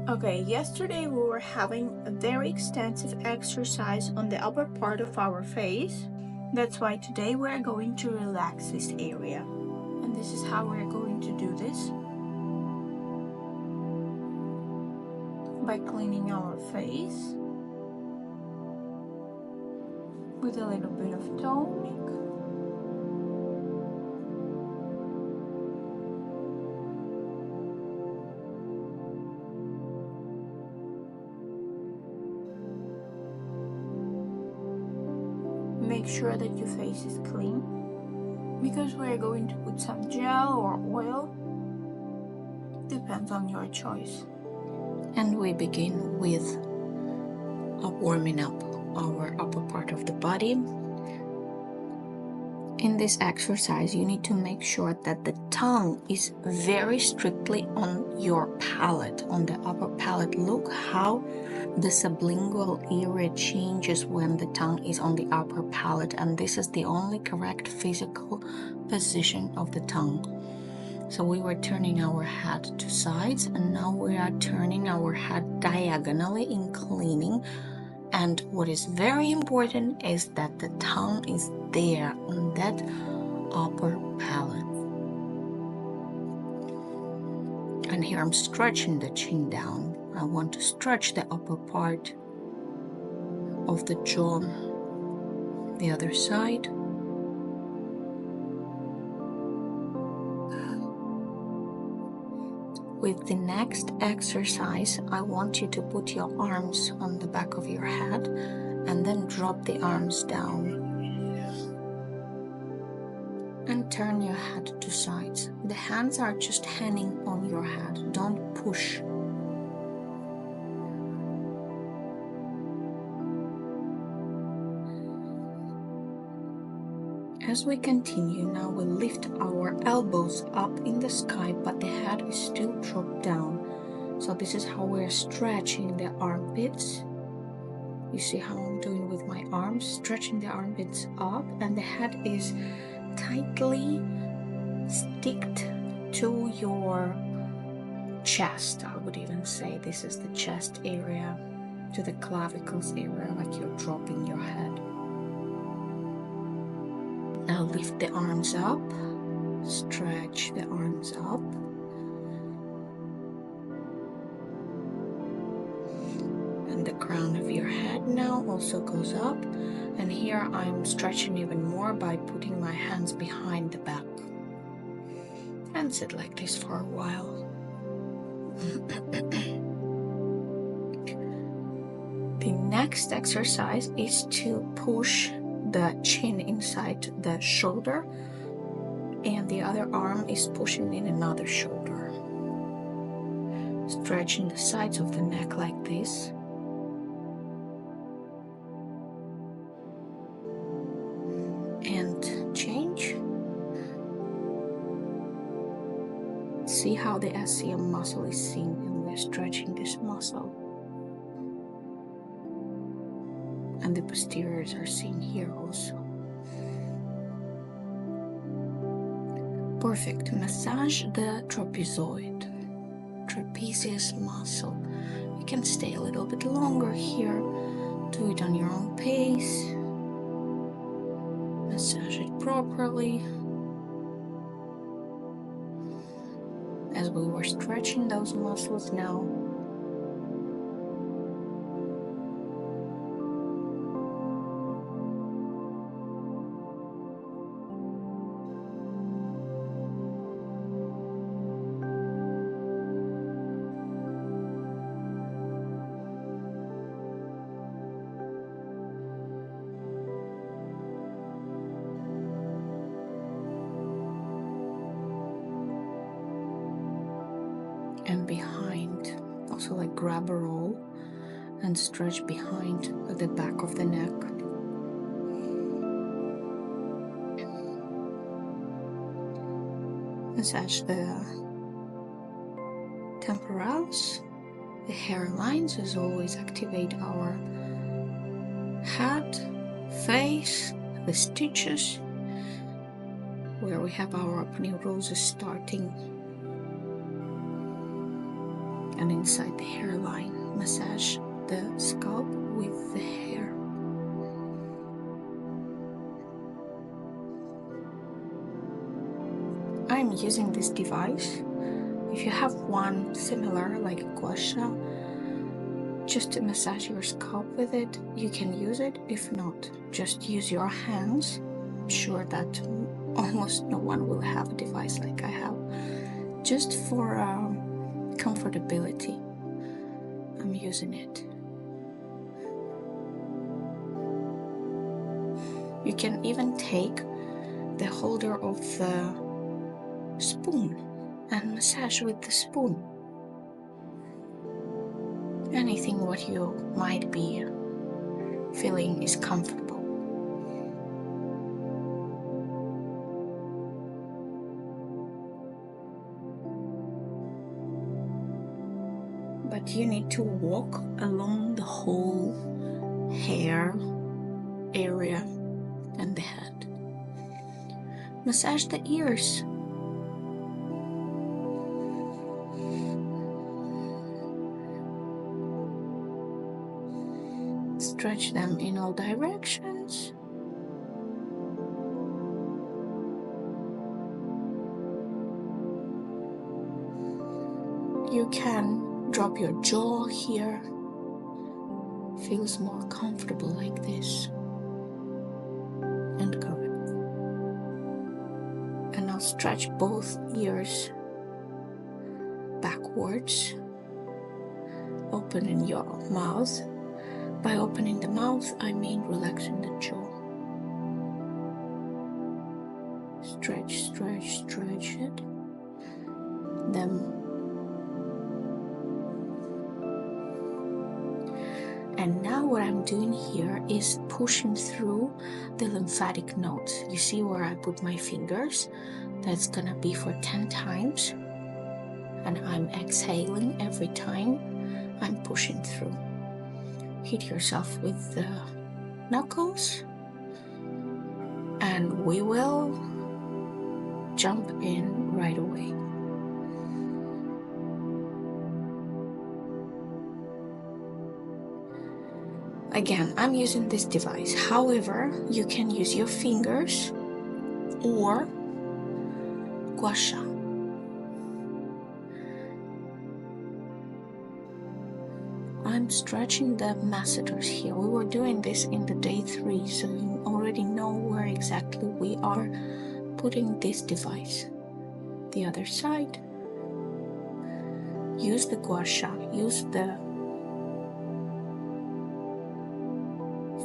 Okay, yesterday we were having a very extensive exercise on the upper part of our face. That's why today we're going to relax this area. And this is how we're going to do this. By cleaning our face with a little bit of tonic. Make sure that your face is clean, because we're going to put some gel or oil, depends on your choice. And we begin with warming up our upper part of the body. In this exercise, you need to make sure that the tongue is very strictly on your palate, on the upper palate. Look how the sublingual area changes when the tongue is on the upper palate, and this is the only correct physical position of the tongue. So we were turning our head to sides, and now we are turning our head diagonally in cleaning. And what is very important is that the tongue is there on that upper palate. And here I'm stretching the chin down. I want to stretch the upper part of the jaw. The other side. With the next exercise, I want you to put your arms on the back of your head and then drop the arms down. And turn your head to sides. The hands are just hanging on your head. Don't push. As we continue, now we lift our elbows up in the sky, but the head is still dropped down. So this is how we're stretching the armpits. You see how I'm doing with my arms, stretching the armpits up, and the head is tightly sticked to your chest. I would even say this is the chest area, to the clavicles area, like you're dropping your head. Now lift the arms up, stretch the arms up. And the crown of your head now also goes up. And here I'm stretching even more by putting my hands behind the back. And sit like this for a while. The next exercise is to push the chin inside the shoulder, and the other arm is pushing in another shoulder. Stretching the sides of the neck like this. And change. See how the SCM muscle is seen, and we're stretching this muscle. And the posteriors are seen here also. Perfect. Massage the trapezoid, trapezius muscle. You can stay a little bit longer here. Do it on your own pace. Massage it properly. As we were stretching those muscles now. And behind, also like grab a roll and stretch behind the back of the neck. Massage the temporals, the hairlines, as always activate our head, face, the stitches, where we have our opening roses starting. and inside the hairline. Massage the scalp with the hair. I'm using this device. If you have one similar, like a gua sha, just to massage your scalp with it, you can use it. If not, just use your hands. I'm sure that almost no one will have a device like I have. Just for comfortability, I'm using it. You can even take the holder of the spoon and massage with the spoon. Anything what you might be feeling is comfortable. But you need to walk along the whole hair area and the head. Massage the ears. Stretch them in all directions. You can drop your jaw here. Feels more comfortable like this. And correct. And now stretch both ears backwards. Opening your mouth. By opening the mouth, I mean relaxing the jaw. Stretch, stretch, stretch it. Then, and now what I'm doing here is pushing through the lymphatic nodes. You see where I put my fingers? That's gonna be for 10 times. And I'm exhaling every time I'm pushing through. Hit yourself with the knuckles, and we will jump in right away. Again, I'm using this device. However, you can use your fingers or gua sha. I'm stretching the masseters here. We were doing this in the day 3, so you already know where exactly we are putting this device. The other side. Use the gua sha. Use the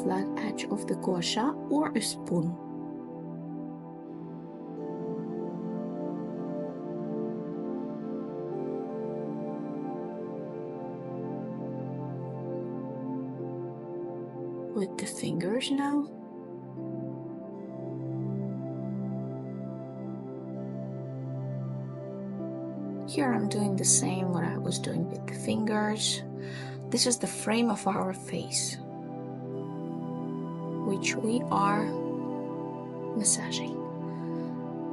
flat edge of the gua sha or a spoon. With the fingers now. Here I'm doing the same what I was doing with the fingers. This is the frame of our face, which we are massaging.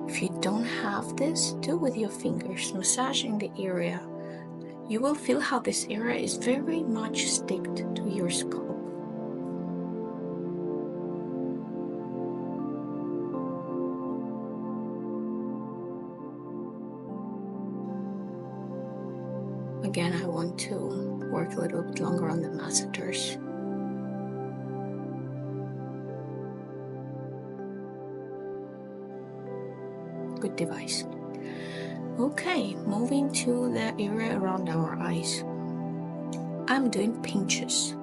If you don't have this, do with your fingers, massaging the area. You will feel how this area is very much sticked to your scalp. Again, I want to work a little bit longer on the masseters. Good device. Okay, moving to the area around our eyes. I'm doing pinches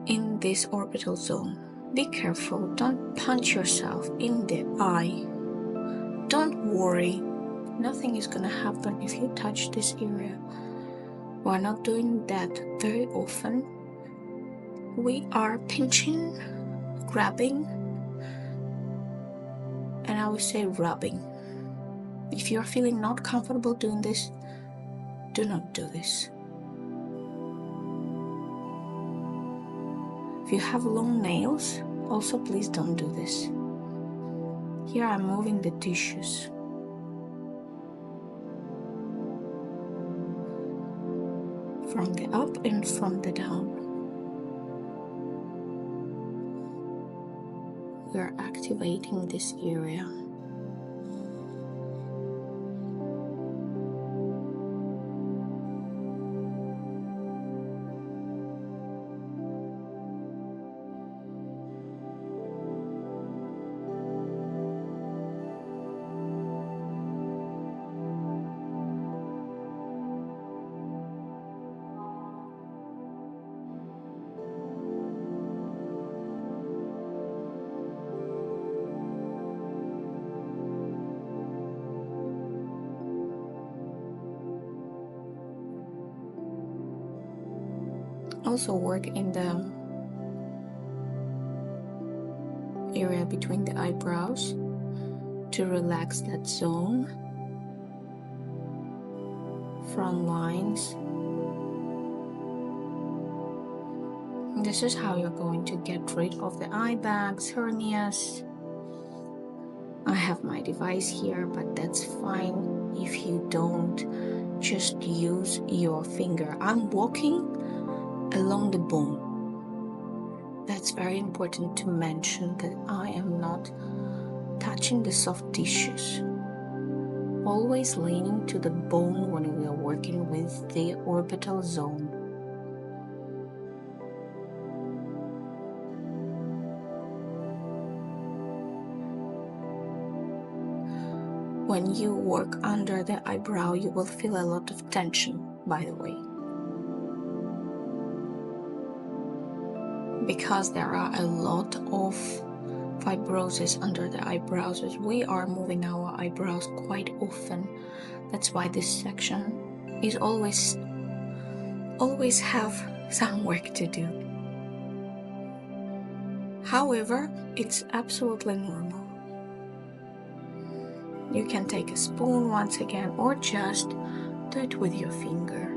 in this orbital zone. Be careful, don't punch yourself in the eye. Don't worry. Nothing is gonna happen if you touch this area. We're not doing that very often. We are pinching, grabbing, and I would say rubbing. If you're feeling not comfortable doing this, do not do this. If you have long nails, also please don't do this. Here I'm moving the tissues. from the up and from the down. We're activating this area. Also work in the area between the eyebrows to relax that zone, front lines. This is how you're going to get rid of the eye bags, hernias. I have my device here, but that's fine if you don't. Just use your finger. I'm walking along the bone. That's very important to mention, that I am not touching the soft tissues. Always leaning to the bone when we are working with the orbital zone. When you work under the eyebrow, you will feel a lot of tension, by the way. Because there are a lot of fibrosis under the eyebrows, as we are moving our eyebrows quite often. That's why this section is always have some work to do. However, it's absolutely normal. You can take a spoon once again, or just do it with your finger.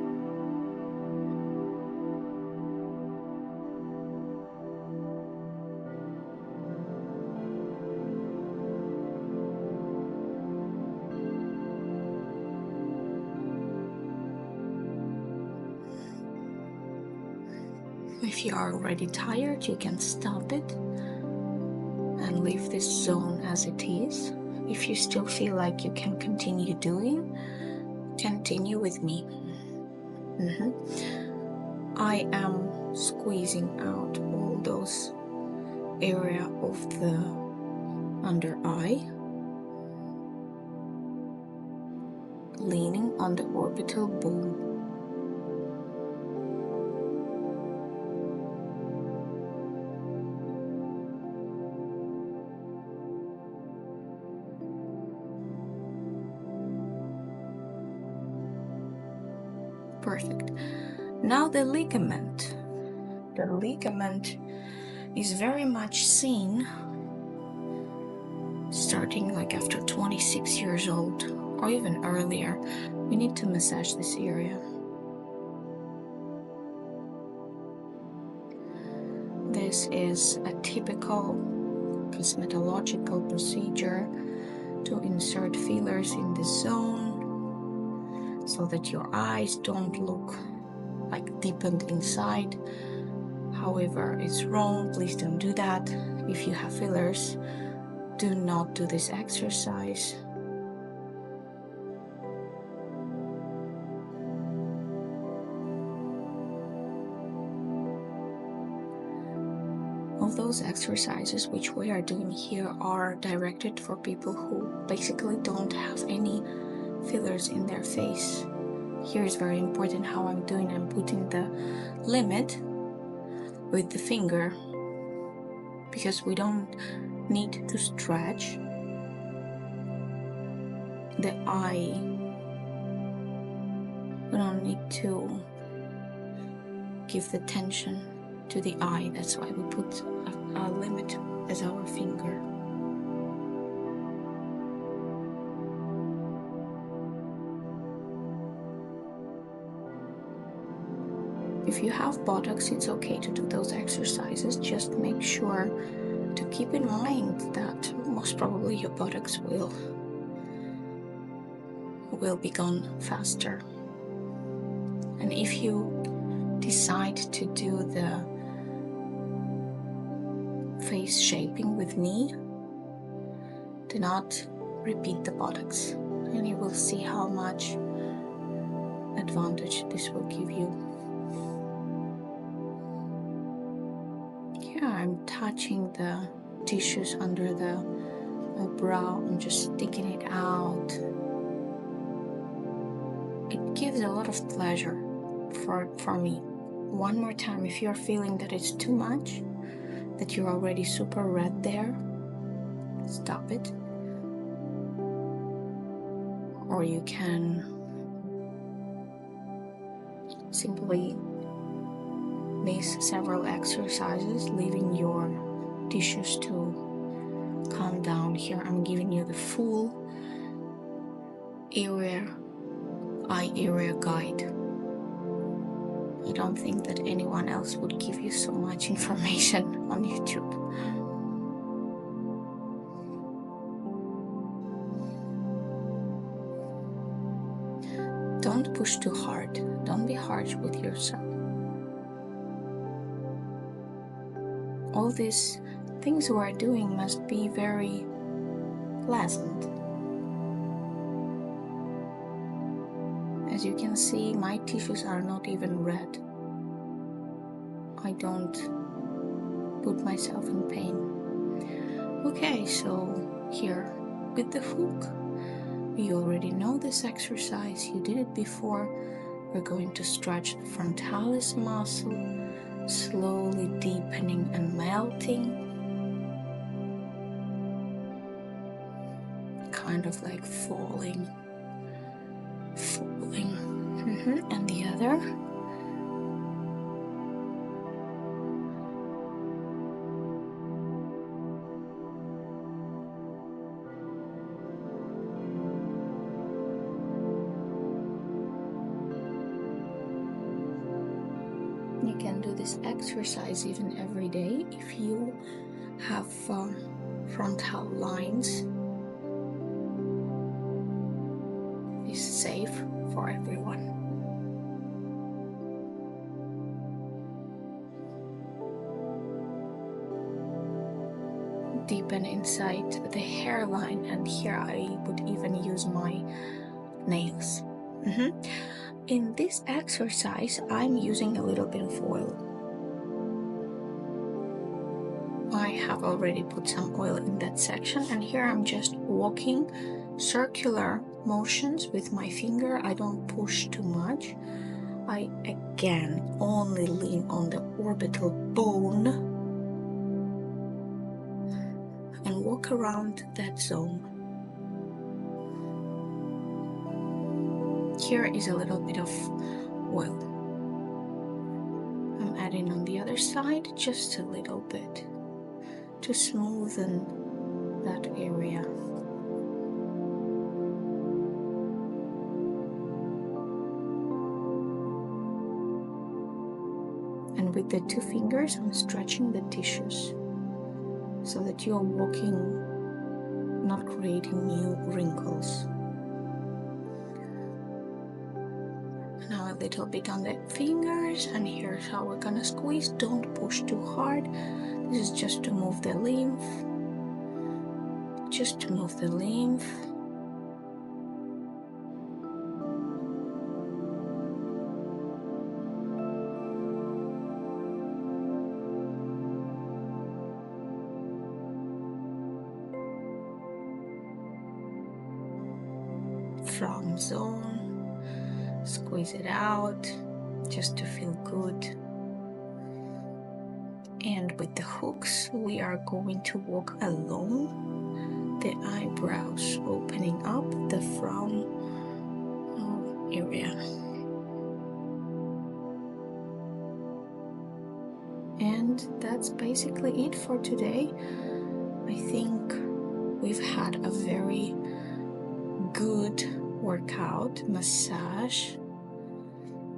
If you are already tired, you can stop it and leave this zone as it is. If you still feel like you can continue doing, continue with me. I am squeezing out all those area of the under eye, leaning on the orbital bone. Perfect. Now the ligament. The ligament is very much seen starting like after 26 years old or even earlier. We need to massage this area. This is a typical cosmetological procedure to insert fillers in the zone so that your eyes don't look like deepened inside. However, it's wrong. Please don't do that. If you have fillers, do not do this exercise. All those exercises which we are doing here are directed for people who basically don't have any fillers in their face. Here is very important how I'm doing. I'm putting the limit with the finger because we don't need to stretch the eye. We don't need to give the tension to the eye. That's why we put a limit as our finger. If you have Botox, it's okay to do those exercises. Just make sure to keep in mind that most probably your Botox will be gone faster. And And if you decide to do the face shaping with me, do not repeat the Botox, and you will see how much advantage this will give you. Here I'm touching the tissues under the brow. I'm just sticking it out. It gives a lot of pleasure for me. One more time, if you're feeling that it's too much, that you're already super red there, stop it. Or you can simply these several exercises, leaving your tissues to calm down. Here I'm giving you the full eye area guide. I don't think that anyone else would give you so much information on YouTube. Don't push too hard. Don't be harsh with yourself. All these things we are doing must be very pleasant. As you can see, my tissues are not even red. I don't put myself in pain. Okay, so here with the hook, you already know this exercise, you did it before. We're going to stretch the frontalis muscle, slowly deepening and melting, kind of like falling. And the other. You can do this exercise even every day if you have frontal lines. It's safe for everyone. Deepen inside the hairline, and here I would even use my nails. In this exercise, I'm using a little bit of oil. I have already put some oil in that section, and here I'm just walking circular motions with my finger. I don't push too much. I again only lean on the orbital bone and walk around that zone. Here is a little bit of oil. I'm adding on the other side just a little bit to smoothen that area. And with the two fingers, I'm stretching the tissues so that you're walking, not creating new wrinkles. Now a little bit on the fingers, and here's how we're gonna squeeze. Don't push too hard. This is just to move the lymph. Just to move the lymph. From zone, squeeze it out just to feel good. And with the hooks, we are going to walk along the eyebrows, opening up the frown area. And that's basically it for today. I think we've had a very good workout, massage.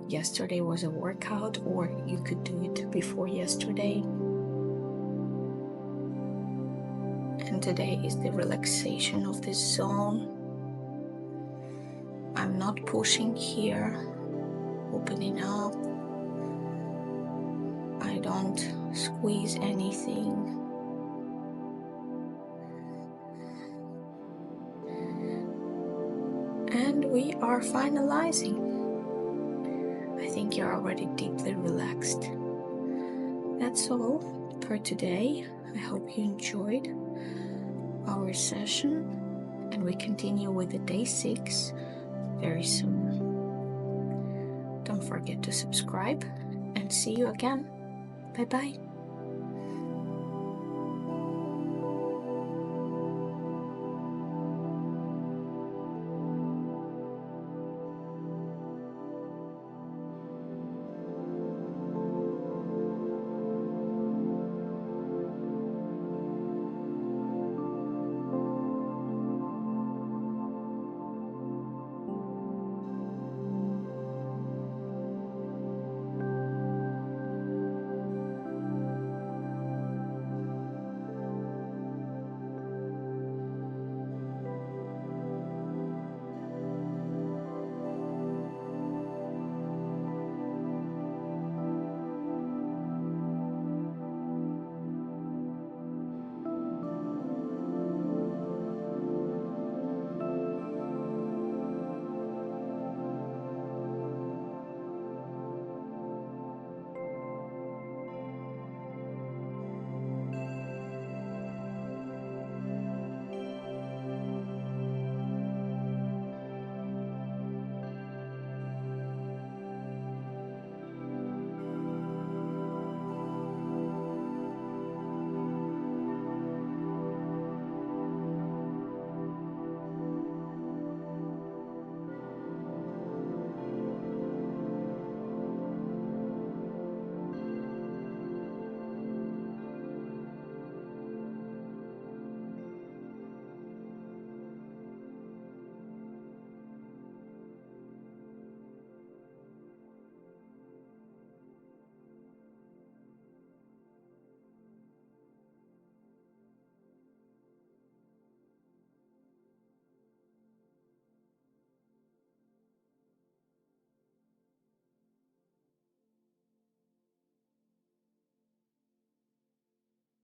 Yesterday was a workout, or you could do it before yesterday. And today is the relaxation of this zone. I'm not pushing here. opening up. I don't squeeze anything. And we are finalizing. I think you're already deeply relaxed. That's all for today. I hope you enjoyed our session, and we continue with the day 6 very soon. Don't forget to subscribe, and see you again. Bye bye.